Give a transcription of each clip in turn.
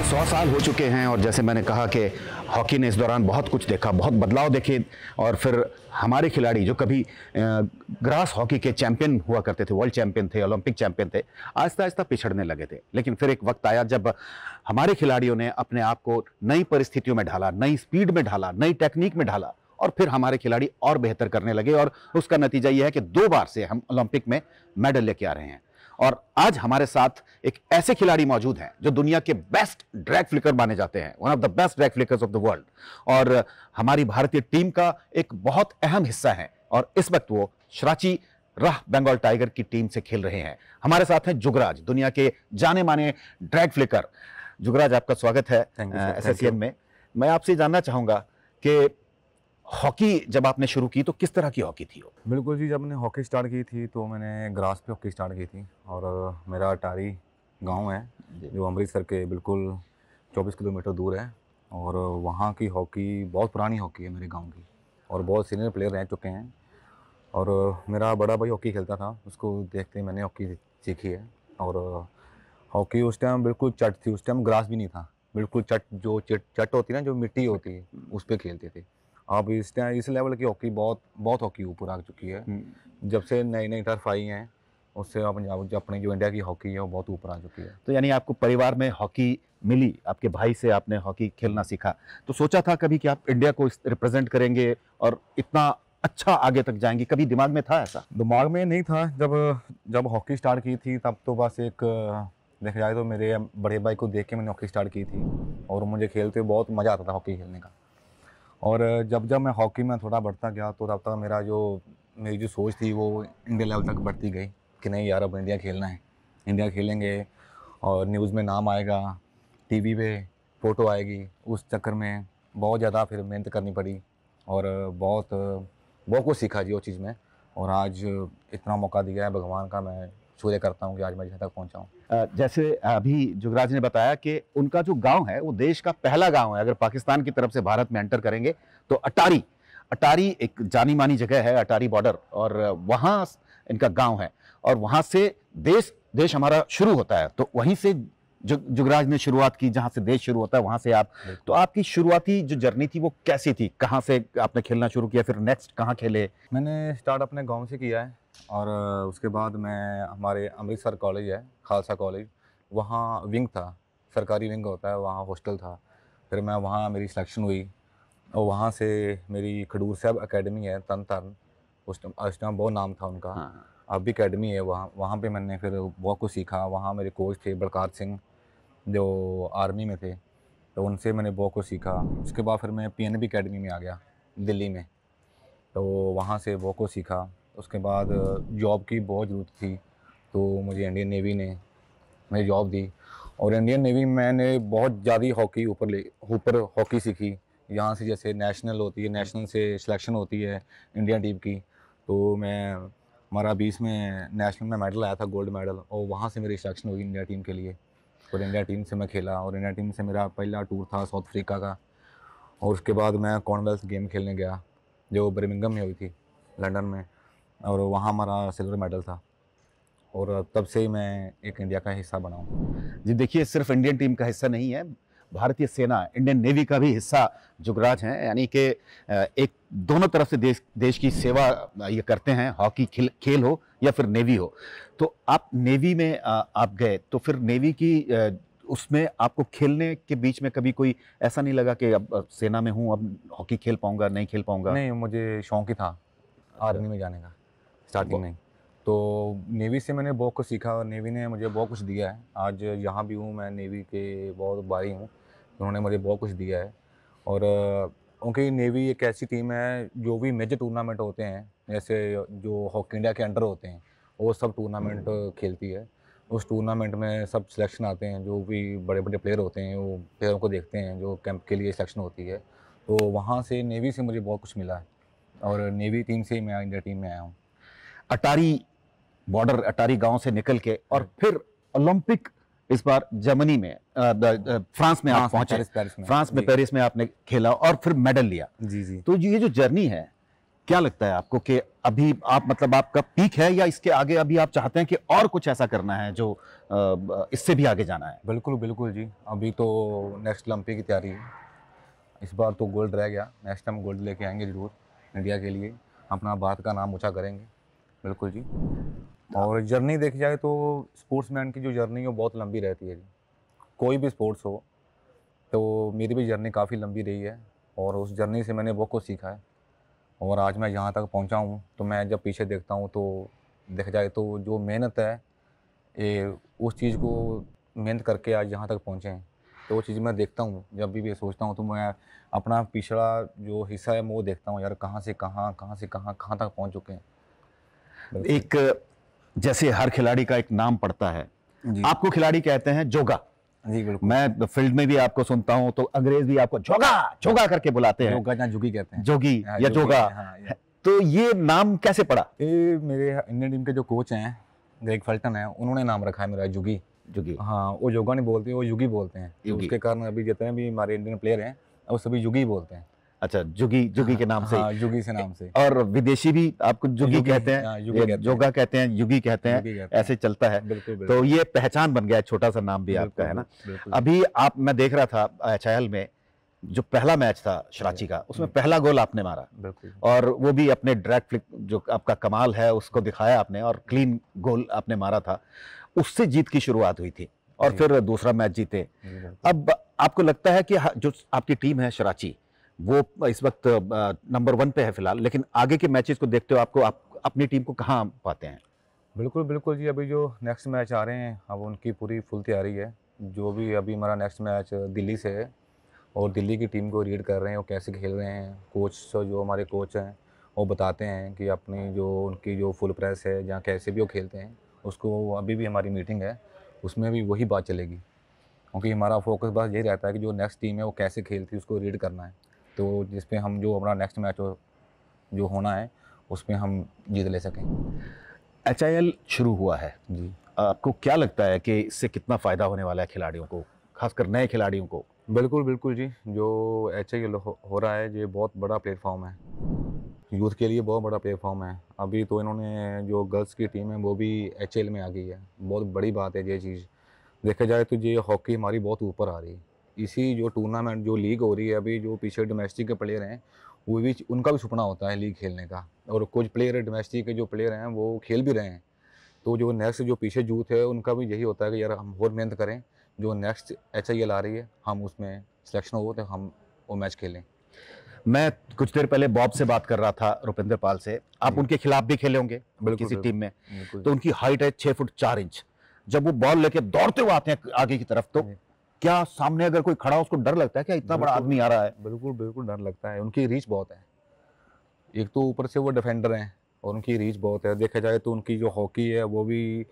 100 साल हो चुके हैं और जैसे मैंने कहा कि हॉकी ने इस दौरान बहुत कुछ देखा, बहुत बदलाव देखे और फिर हमारे खिलाड़ी जो कभी ग्रास हॉकी के चैंपियन हुआ करते थे, वर्ल्ड चैंपियन थे, ओलंपिक चैंपियन थे, आहिस्ता आहिस्ता पिछड़ने लगे थे। लेकिन फिर एक वक्त आया जब हमारे खिलाड़ियों ने अपने आप को नई परिस्थितियों में ढाला, नई स्पीड में ढाला, नई टेक्निक में ढाला और फिर हमारे खिलाड़ी और बेहतर करने लगे और उसका नतीजा यह है कि 2 बार से हम ओलंपिक में मेडल लेके आ रहे हैं। और आज हमारे साथ एक ऐसे खिलाड़ी मौजूद हैं जो दुनिया के बेस्ट ड्रैग फ्लिकर माने जाते हैं, one of the best drag flickers of the world, और हमारी भारतीय टीम का एक बहुत अहम हिस्सा है। और इस वक्त वो शराची राह बंगाल टाइगर की टीम से खेल रहे हैं। हमारे साथ हैं जुगराज, दुनिया के जाने माने ड्रैग फ्लिकर। जुगराज, आपका स्वागत है एसएससीएन में। मैं आपसे जानना चाहूंगा कि हॉकी जब आपने शुरू की तो किस तरह की हॉकी थी वो? बिल्कुल जी, जब मैंने हॉकी स्टार्ट की थी तो मैंने ग्रास पे हॉकी स्टार्ट की थी। और मेरा अटारी गांव है जो अमृतसर के बिल्कुल 24 किलोमीटर दूर है। और वहाँ की हॉकी बहुत पुरानी हॉकी है मेरे गांव की, और बहुत सीनियर प्लेयर रह चुके हैं। और मेरा बड़ा भाई हॉकी खेलता था, उसको देखते मैंने हॉकी सीखी है। और हॉकी उस टाइम बिल्कुल चट थी, उस टाइम ग्रास भी नहीं था, बिल्कुल चट होती है ना, जो मिट्टी होती है उस पर खेलते थे। अब इस लेवल की हॉकी बहुत हॉकी ऊपर आ चुकी है। जब से नई नई टर्फ आई हैं उससे अपनी जो इंडिया की हॉकी है वो बहुत ऊपर आ चुकी है। तो यानी आपको परिवार में हॉकी मिली, आपके भाई से आपने हॉकी खेलना सीखा, तो सोचा था कभी कि आप इंडिया को रिप्रेजेंट करेंगे और इतना अच्छा आगे तक जाएंगे? कभी दिमाग में था ऐसा? दिमाग में नहीं था। जब हॉकी स्टार्ट की थी तब तो बस एक देखा जाए तो मेरे बड़े भाई को देख के मैंने हॉकी स्टार्ट की थी, और मुझे खेलते बहुत मज़ा आता था हॉकी खेलने का। और जब मैं हॉकी में थोड़ा बढ़ता गया तो तब तक मेरी जो सोच थी वो इंडिया लेवल तक बढ़ती गई कि नहीं यार, अब इंडिया खेलना है, इंडिया खेलेंगे और न्यूज़ में नाम आएगा, टीवी पे फ़ोटो आएगी। उस चक्कर में बहुत ज़्यादा फिर मेहनत करनी पड़ी और बहुत कुछ सीखा जी वो चीज़ में। और आज इतना मौका दिया है भगवान का, मैं शुक्र करता हूँ कि आज मैं यहाँ तक पहुँचा हूँ। जैसे अभी जुगराज ने बताया कि उनका जो गांव है वो देश का पहला गांव है, अगर पाकिस्तान की तरफ से भारत में एंटर करेंगे तो अटारी एक जानी मानी जगह है, अटारी बॉर्डर, और वहाँ इनका गांव है और वहाँ से देश हमारा शुरू होता है। तो वहीं से जुगराज ने शुरुआत की, जहाँ से देश शुरू होता है वहाँ से आप। तो आपकी शुरुआती जो जर्नी थी वो कैसी थी? कहाँ से आपने खेलना शुरू किया, फिर नेक्स्ट कहाँ खेले? मैंने स्टार्ट अपने गांव से किया है और उसके बाद मैं हमारे अमृतसर कॉलेज है, खालसा कॉलेज, वहाँ विंग था, सरकारी विंग होता है, वहाँ हॉस्टल था। फिर मैं वहाँ मेरी सिलेक्शन हुई और वहाँ से मेरी खडूर साहब एकेडमी है, तन तारण, उस टाइम बहुत नाम था उनका। हाँ। अब भी एकेडमी है वहाँ पे मैंने फिर बहुत कुछ सीखा। वहाँ मेरे कोच थे बलकार सिंह जो आर्मी में थे, तो उनसे मैंने बहुत कुछ सीखा। उसके बाद फिर मैं पीएनबी एकेडमी में आ गया दिल्ली में, तो वहाँ से बहुत कुछ सीखा। उसके बाद जॉब की बहुत ज़रूरत थी तो मुझे इंडियन नेवी ने मेरी जॉब दी, और इंडियन नेवी में मैंने बहुत ज़्यादा हॉकी ऊपर हॉकी सीखी। यहाँ से जैसे नेशनल होती है, नेशनल से सिलेक्शन होती है इंडियन टीम की, तो हमारा 20 में नेशनल में मेडल आया था, गोल्ड मेडल, और वहाँ से मेरी सिलेक्शन हुई इंडिया टीम के लिए। और इंडिया टीम से मैं खेला और इंडिया टीम से मेरा पहला टूर था साउथ अफ्रीका का। और उसके बाद मैं कॉमनवेल्थ गेम खेलने गया जो बर्मिंघम में हुई थी, लंदन में, और वहाँ हमारा सिल्वर मेडल था। और तब से ही मैं एक इंडिया का हिस्सा बना हूँ। जी देखिए, सिर्फ इंडियन टीम का हिस्सा नहीं है, भारतीय सेना, इंडियन नेवी का भी हिस्सा जुगराज हैं। यानी कि एक दोनों तरफ से देश की सेवा ये करते हैं, हॉकी खेल हो या फिर नेवी हो। तो आप नेवी में आप गए तो फिर नेवी की उसमें आपको खेलने के बीच में कभी कोई ऐसा नहीं लगा कि अब सेना में हूँ, अब हॉकी खेल पाऊंगा, नहीं खेल पाऊंगा? नहीं, मुझे शौक ही था आर्मी में जाने का स्टार्टिंग में। तो नेवी से मैंने बहुत कुछ सीखा और नेवी ने मुझे बहुत कुछ दिया है। आज यहाँ भी हूँ मैं, नेवी के बहुत भारी हूँ, उन्होंने मुझे बहुत कुछ दिया है। और क्योंकि नेवी एक ऐसी टीम है जो भी मेजर टूर्नामेंट होते हैं, जैसे जो हॉकी इंडिया के अंडर होते हैं, वो सब टूर्नामेंट खेलती है। उस टूर्नामेंट में सब सिलेक्शन आते हैं, जो भी बड़े बड़े प्लेयर होते हैं वो प्लेयरों को देखते हैं जो कैंप के लिए सिलेक्शन होती है। तो वहाँ से नेवी से मुझे बहुत कुछ मिला है और नेवी टीम से ही मैं इंडिया टीम में आया हूँ। अटारी बॉर्डर, अटारी गांव से निकल के और फिर ओलंपिक इस बार जर्मनी में फ्रांस में आप पहुंचे, फ्रांस में पेरिस में आपने खेला और फिर मेडल लिया। जी। तो ये जो जर्नी है क्या लगता है आपको कि अभी आप मतलब आपका पीक है या इसके आगे अभी आप चाहते हैं कि और कुछ ऐसा करना है जो इससे भी आगे जाना है? बिल्कुल बिल्कुल जी, अभी तो नेक्स्ट ओलंपिक की तैयारी है। इस बार तो गोल्ड रह गया, नेक्स्ट टाइम गोल्ड लेके आएंगे ज़रूर इंडिया के लिए, अपना भारत का नाम ऊंचा करेंगे। बिल्कुल जी। और जर्नी देखी जाए तो स्पोर्ट्समैन की जो जर्नी है वो बहुत लंबी रहती है जी। कोई भी स्पोर्ट्स हो, तो मेरी भी जर्नी काफ़ी लंबी रही है और उस जर्नी से मैंने बहुत कुछ सीखा है। और आज मैं यहाँ तक पहुँचा हूँ, तो मैं जब पीछे देखता हूँ तो देखा जाए तो जो मेहनत है, ये उस चीज़ को मेहनत करके आज यहाँ तक पहुँचे हैं। तो वो चीज़ मैं देखता हूँ, जब भी सोचता हूँ तो मैं अपना पिछड़ा जो हिस्सा है मैं वो देखता हूँ, यार कहाँ से कहाँ, कहाँ से कहाँ, कहाँ तक पहुँच चुके हैं। बिल्कुल। एक जैसे हर खिलाड़ी का एक नाम पड़ता है, जी आपको खिलाड़ी कहते हैं जोगा। जी बिल्कुल। मैं फील्ड में भी आपको सुनता हूँ तो अंग्रेज भी आपको जोगा जोगा करके बुलाते हैं, जोगा या जुगी कहते हैं। जोगी हाँ, या जोगी, जोगा। हाँ, तो ये नाम कैसे पड़ा? ये मेरे इंडियन टीम के जो कोच हैं, ग्रेग फल्टन है, उन्होंने नाम रखा है मेरा जुगी। जोगी। हाँ, वो जोगा नहीं बोलते, वो युगी बोलते हैं। तो युगी। उसके कारण अभी जितने भी हमारे इंडियन प्लेयर हैं, वो सभी युगी बोलते हैं। अच्छा, जोगी जोगी के नाम से। हाँ, युगी से नाम से। और विदेशी भी आपको जोगी युगी, कहते हाँ, हैं, युगी ये कहते हैं। जोगा कहते हैं, युगी कहते युगी हैं, कहते हैं। ऐसे चलता है। बिल्कुल, तो बिल्कुल। ये पहचान बन गया है, छोटा सा नाम भी आपका है ना। बिल्कुल। अभी आप, मैं देख रहा था एचआईएल में जो पहला मैच था शराची का, उसमें पहला गोल आपने मारा बिल्कुल। और वो भी अपने ड्रैग फ्लिक जो आपका कमाल है उसको दिखाया आपने और क्लीन गोल आपने मारा था। उससे जीत की शुरुआत हुई थी और जी। फिर दूसरा मैच जीते। जी, बिल्कुल। अब आपको लगता है कि जो आपकी टीम है शराची, वो इस वक्त नंबर 1 पे है फिलहाल, लेकिन आगे के मैचेस को देखते हो आपको अपनी टीम को कहाँ पाते हैं? बिल्कुल, बिल्कुल जी, अभी जो नेक्स्ट मैच आ रहे हैं, अब उनकी पूरी फुल तैयारी है। जो भी अभी हमारा नेक्स्ट मैच दिल्ली से है और दिल्ली की टीम को रीड कर रहे हैं, वो कैसे खेल रहे हैं। कोच जो हमारे कोच हैं, वो बताते हैं कि अपनी जो उनकी जो फुल प्रेस है, जहाँ कैसे भी वो खेलते हैं, उसको अभी भी हमारी मीटिंग है, उसमें भी वही बात चलेगी। क्योंकि हमारा फोकस बस यही रहता है कि जो नेक्स्ट टीम है, वो कैसे खेलती है, उसको रीड करना है। तो जिस पे हम जो हमारा नेक्स्ट मैच जो होना है, उसमें हम जीत ले सकें। एचआईएल शुरू हुआ है, जी। आपको क्या लगता है कि इससे कितना फायदा होने वाला है खिलाड़ियों को, खासकर नए खिलाड़ियों को? बिल्कुल, बिल्कुल जी। जो एचआईएल हो रहा है, ये बहुत बड़ा प्लेटफ़ॉर्म है। यूथ के लिए बहुत बड़ा प्लेटफ़ॉर्म है। अभी तो इन्होंने जो गर्ल्स की टीम है, वो भी एचआईएल में आ गई है। बहुत बड़ी बात है ये चीज़। देखा जाए तो ये हॉकी हमारी बहुत ऊपर आ रही है। इसी जो टूर्नामेंट जो लीग हो रही है अभी, जो पीछे डोमेस्टिक के प्लेयर हैं, वो भी उनका भी सपना होता है लीग खेलने का। और कुछ प्लेयर डोमेस्टिक के जो प्लेयर हैं, वो खेल भी रहे हैं। तो जो नेक्स्ट जो पीछे यूथ है, उनका भी यही होता है कि यार हम और मेहनत करें, जो नेक्स्ट एचआईएल आ रही है, हम उसमें सिलेक्शन हो तो हम वो मैच खेलें। मैं कुछ देर पहले बॉब से बात कर रहा था, रुपिंदर पाल से। आप जी। उनके खिलाफ भी खेले होंगे बिल्कुल, किसी बिल्कुल। टीम में। बिल्कुल तो जी। उनकी हाइट है 6 फुट 4 इंच। जब वो बॉल लेके दौड़ते हुए आते हैं आगे की तरफ, तो जी। क्या सामने अगर कोई खड़ा हो उसको डर लगता है क्या, इतना बड़ा बिल्कुल, आदमी आ रहा है? बिल्कुल, बिल्कुल डर लगता है। उनकी रीच बहुत है। एक तो ऊपर से वो डिफेंडर हैं और उनकी रीच बहुत है। देखा जाए तो उनकी जो हॉकी है, वो भी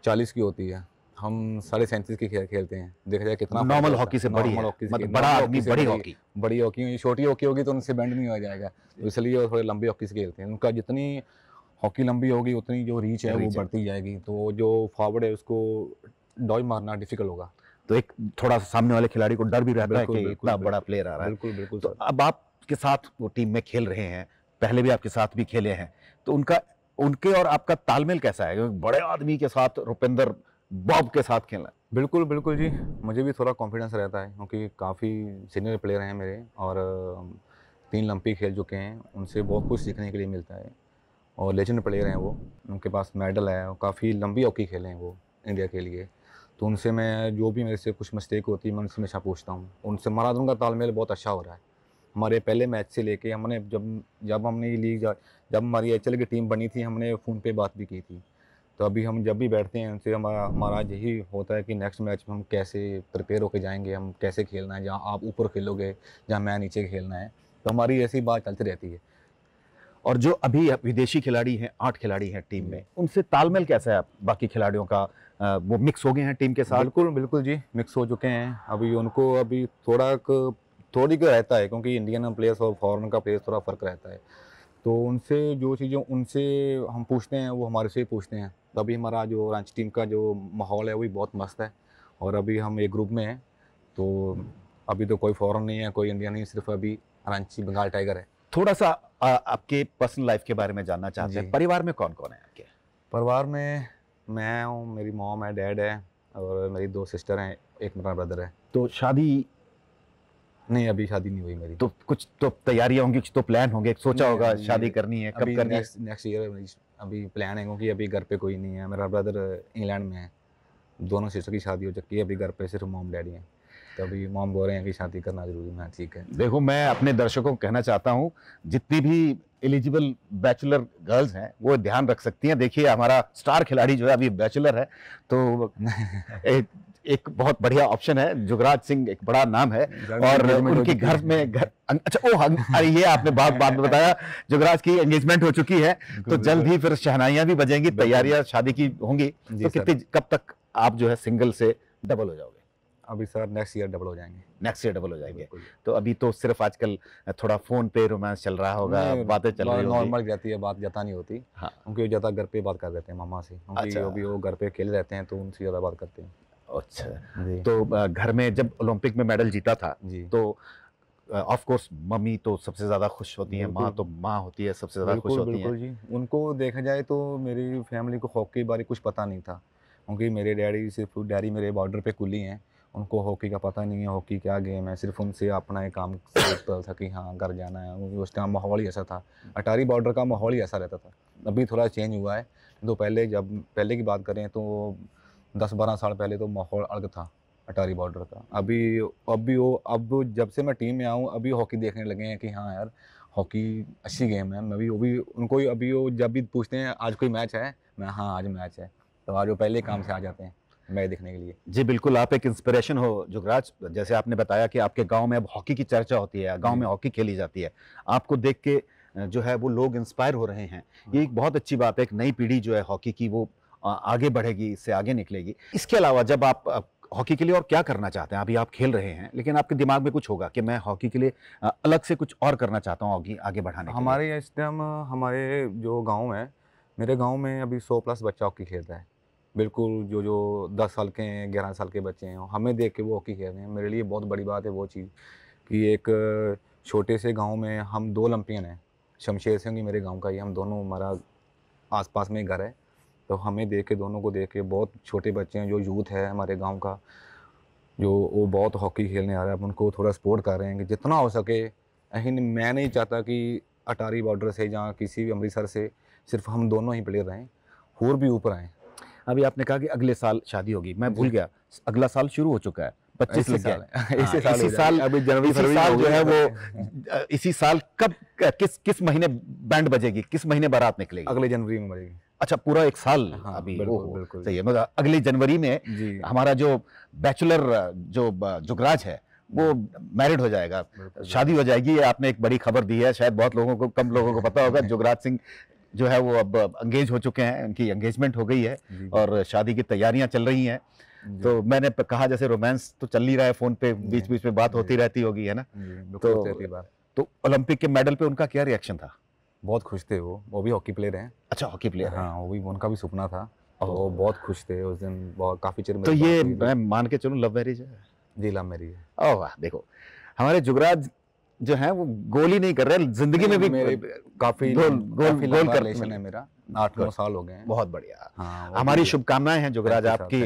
40 की होती है। हम 37.5 की खेलते हैं। देखा जाए कितना फ़र्क नॉर्मल होता हॉकी है। से बड़ी नॉर्मल है, हॉकी से मतलब बड़ा नॉर्मल आदमी, से बड़ी हॉकी। बड़ी हॉकी, छोटी हॉकी होगी तो उनसे बैंड नहीं हो जाएगा। तो इसलिए वो थोड़ी लंबी हॉकी से खेलते हैं। उनका जितनी हॉकी लंबी होगी, उतनी जो रीच है, वो रीच है। बढ़ती जाएगी। तो जो फॉरवर्ड है, उसको डॉय मारना डिफ़िकल्ट होगा। तो एक थोड़ा सा सामने वाले खिलाड़ी को डर भी रहता है बिल्कुल, कि बिल्कुल, इतना बड़ा बिल्कुल। प्लेयर आ रहा है। बिल्कुल, बिल्कुल तो सर। अब आपके साथ वो टीम में खेल रहे हैं, पहले भी आपके साथ भी खेले हैं, तो उनके और आपका तालमेल कैसा है? क्योंकि बड़े आदमी के साथ, रुपिंदर बॉब के साथ खेलना। बिल्कुल, बिल्कुल जी। मुझे भी थोड़ा कॉन्फिडेंस रहता है क्योंकि काफ़ी सीनियर प्लेयर हैं मेरे और 3 ओलंपिक खेल चुके हैं। उनसे बहुत कुछ सीखने के लिए मिलता है और लेजेंड प्लेयर हैं वो। उनके पास मेडल है और काफ़ी लंबी हॉकी खेले हैं वो इंडिया के लिए। तो उनसे मैं जो भी मेरे से कुछ मिस्टेक होती है, मैं उनसे हमेशा पूछता हूँ। उनसे हमारा दोनों का तालमेल बहुत अच्छा हो रहा है। हमारे पहले मैच से लेके हमने जब जब हमने ये लीग जब हमारी एचएल की टीम बनी थी, हमने फ़ोन पे बात भी की थी। तो अभी हम जब भी बैठते हैं उनसे, हमारा हमारा यही होता है कि नेक्स्ट मैच में हम कैसे प्रिपेयर होके जाएँगे, हम कैसे खेलना है, जहाँ आप ऊपर खेलोगे, जहाँ मैं नीचे खेलना है। तो हमारी ऐसी बात चलती रहती है। और जो अभी विदेशी खिलाड़ी हैं, 8 खिलाड़ी हैं टीम में, उनसे तालमेल कैसा है आप बाकी खिलाड़ियों का? वो मिक्स हो गए हैं टीम के साथ? बिल्कुल, बिल्कुल जी, मिक्स हो चुके हैं। अभी उनको अभी थोड़ी का रहता है क्योंकि इंडियन प्लेयर्स और फॉरेन का प्लेयर्स थोड़ा फ़र्क रहता है। तो उनसे जो चीज़ें उनसे हम पूछते हैं, वो हमारे से ही पूछते हैं। तभी हमारा जो रांची टीम का जो माहौल है, वो भी बहुत मस्त है और अभी हम एक ग्रुप में हैं। तो अभी तो कोई फॉरेन नहीं है, कोई इंडिया नहीं, सिर्फ़ अभी रांची बंगाल टाइगर है। थोड़ा सा आपके पर्सनल लाइफ के बारे में जानना चाहते हैं। जी। परिवार में कौन कौन है आपके? परिवार में मैं हूँ, मेरी मॉम है, डैड है और मेरी 2 सिस्टर हैं, एक मेरा ब्रदर है। तो शादी, नहीं, अभी शादी नहीं हुई मेरी। तो कुछ तो तैयारियां होंगी, कुछ तो प्लान होंगे, सोचा नहीं, होगा अभी शादी करनी है, कब अभी करनी है? नेक्स्ट ईयर अभी प्लान है, क्योंकि अभी घर पे कोई नहीं है। मेरा ब्रदर इंग्लैंड में है, दोनों सिस्टर की शादी हो चुकी है, अभी घर पे सिर्फ मॉम डैडी हैं। तो अभी मॉम बोल रहे हैं कि शादी करना जरूरी है। ठीक है। देखो, मैं अपने दर्शकों को कहना चाहता हूं, जितनी भी एलिजिबल बैचलर गर्ल्स हैं वो ध्यान रख सकती हैं। देखिए, हमारा स्टार खिलाड़ी जो है अभी बैचलर है, तो एक बहुत बढ़िया ऑप्शन है। जुगराज सिंह एक बड़ा नाम है और उनके घर में अच्छा, अरे ये आपने बात में बताया, जुगराज की एंगेजमेंट हो चुकी है, तो जल्द ही फिर शहनाइयां भी बजेंगी, तैयारियां शादी की होंगी। तो कब तक आप जो है सिंगल से डबल हो जाओगे? अभी सर नेक्स्ट ईयर डबल हो जाएंगे। नेक्स्ट ईयर डबल हो जाएंगे। तो अभी तो सिर्फ आजकल थोड़ा फोन पे रोमांस चल रहा होगा, बातें चल रही होगी। नॉर्मल रहती है बात, ज़्यादा नहीं होती। हाँ, क्योंकि ज़्यादा घर पे बात कर देते हैं मामा से, क्योंकि अच्छा। अभी वो घर पे खेल रहते हैं, तो उनसे ज़्यादा बात करते हैं। अच्छा। जी। तो घर में जब ओलंपिक में मेडल जीता था, जी। तो ऑफ कोर्स मम्मी तो सबसे ज़्यादा खुश होती है, माँ तो माँ होती है, सबसे ज़्यादा खुश होती है। बिल्कुल जी। उनको देखा जाए तो मेरी फैमिली को हॉकी के बारे कुछ पता नहीं था, क्योंकि मेरे डैडी मेरे बॉर्डर पे कुली हैं, उनको हॉकी का पता नहीं है, हॉकी क्या गेम है। सिर्फ उनसे अपना एक काम सोचता था कि हाँ घर जाना है, क्योंकि उस टाइम माहौल ही ऐसा था, अटारी बॉर्डर का माहौल ही ऐसा रहता था। अभी थोड़ा चेंज हुआ है, तो पहले की बात करें तो 10-12 साल पहले तो माहौल अलग था अटारी बॉर्डर का। अब जब से मैं टीम में आऊँ, अभी हॉकी देखने लगे हैं कि हाँ यार, हॉकी अच्छी गेम है। मैं भी वो भी उनको अभी वो जब भी पूछते हैं आज कोई मैच है, मैं हाँ आज मैच है, तो आज वो पहले काम से आ जाते हैं मैच देखने के लिए। जी बिल्कुल, आप एक इंस्पिरेशन हो जुगराज। जैसे आपने बताया कि आपके गांव में अब हॉकी की चर्चा होती है, गांव में हॉकी खेली जाती है, आपको देख के जो है वो लोग इंस्पायर हो रहे हैं। ये एक बहुत अच्छी बात है। एक नई पीढ़ी जो है हॉकी की, वो आगे बढ़ेगी, इससे आगे निकलेगी। इसके अलावा जब आप हॉकी के लिए और क्या करना चाहते हैं? अभी आप खेल रहे हैं, लेकिन आपके दिमाग में कुछ होगा कि मैं हॉकी के लिए अलग से कुछ और करना चाहता हूँ आगे बढ़ाने के लिए। हमारे इस टाइम हमारे जो गांव है, मेरे गांव में अभी 100+ बच्चा हॉकी खेलता है। बिल्कुल, जो 10 साल के हैं, 11 साल के बच्चे हैं, हमें देख के वो हॉकी खेल रहे हैं। मेरे लिए बहुत बड़ी बात है वो चीज़ कि एक छोटे से गांव में हम 2 ओलंपियन हैं। शमशेर सिंह ही मेरे गांव का ही, हम दोनों, हमारा आसपास में घर है, तो हमें देख के, दोनों को देख के, बहुत छोटे बच्चे हैं जो यूथ है हमारे गांव का, जो वो बहुत हॉकी खेलने आ रहा है, हम उनको थोड़ा सपोर्ट कर रहे हैं कि जितना हो सके। मैं नहीं चाहता कि अटारी बॉर्डर से या किसी भी अमृतसर से सिर्फ हम दोनों ही प्लेयर रहें, और भी ऊपर आएँ। अभी आपने कहा कि अगले साल शादी होगी, मैं भूल गया, अगला साल शुरू हो चुका है, 25 लग गया। इसी साल अभी जनवरी इसी साल जो है वो इसी साल कब, किस महीने बैंड बजेगी, किस महीने बारात निकलेगी? अगले जनवरी में बजेगी। अच्छा, पूरा एक साल। हाँ, अभी बिल्कुल सही है। मतलब अगली जनवरी में जी। हमारा जो बैचलर जो जुगराज है वो मैरिड हो जाएगा, शादी हो जाएगी। ये आपने एक बड़ी खबर दी है, शायद बहुत लोगों को, कम लोगों को पता होगा। जुगराज सिंह जो है वो अब एंगेज हो चुके हैं, उनकी एंगेजमेंट हो गई है और शादी की तैयारियां चल रही हैं। तो मैंने कहा जैसे रोमांस तो चल ही रहा है, फोन पे बीच बीच में बात होती रहती होगी, है ना? तो ओलंपिक के मेडल पे उनका क्या रिएक्शन था? बहुत खुश थे वो भी हॉकी प्लेयर हैं। अच्छा, हॉकी प्लेयर? हाँ, वो भी, उनका भी सपना था, तो वो बहुत खुश थे उस दिन, बहुत काफी चिर में। तो ये मैं मान के चलूं लव मैरिज है? जी, लव मैरिज है। ओह वाह, देखो हमारे जुगराज जो है वो गोल ही नहीं कर रहे, जिंदगी में भी काफी गोल कर रिलेशन है मेरा, 8-9 साल हो गए हैं। बहुत बढ़िया। हाँ, हमारी शुभकामनाएं हैं जुगराज आपकी,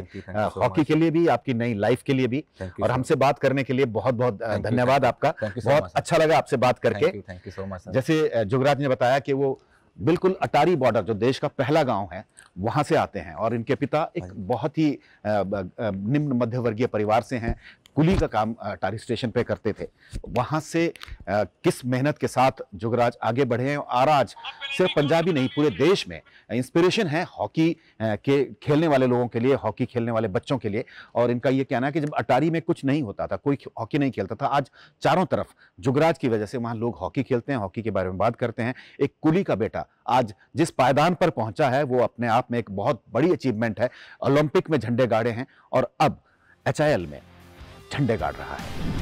हॉकी के लिए भी, आपकी नई लाइफ के लिए भी, और हमसे बात करने के लिए बहुत बहुत धन्यवाद आपका। बहुत अच्छा लगा आपसे बात करके। Thank you so much. जैसे जुगराज ने बताया कि वो बिल्कुल अटारी बॉर्डर, जो देश का पहला गांव है, वहां से आते हैं, और इनके पिता एक बहुत ही निम्न मध्यवर्गीय परिवार से हैं। कुली का काम अटारी स्टेशन पे करते थे। वहां से किस मेहनत के साथ जुगराज आगे बढ़े हैं, और आज सिर्फ पंजाब ही नहीं, पूरे देश में इंस्पिरेशन है हॉकी के खेलने वाले लोगों के लिए, हॉकी खेलने वाले बच्चों के लिए। और इनका ये कहना है कि जब अटारी में कुछ नहीं होता था, कोई हॉकी नहीं खेलता था, आज चारों तरफ जुगराज की वजह से वहां लोग हॉकी खेलते हैं, हॉकी के बारे में बात करते हैं। एक कुली का बेटा आज जिस पायदान पर पहुंचा है, वो अपने आप में एक बहुत बड़ी अचीवमेंट है। ओलंपिक में झंडे गाड़े हैं और अब HIL में झंडे गाड़ रहा है।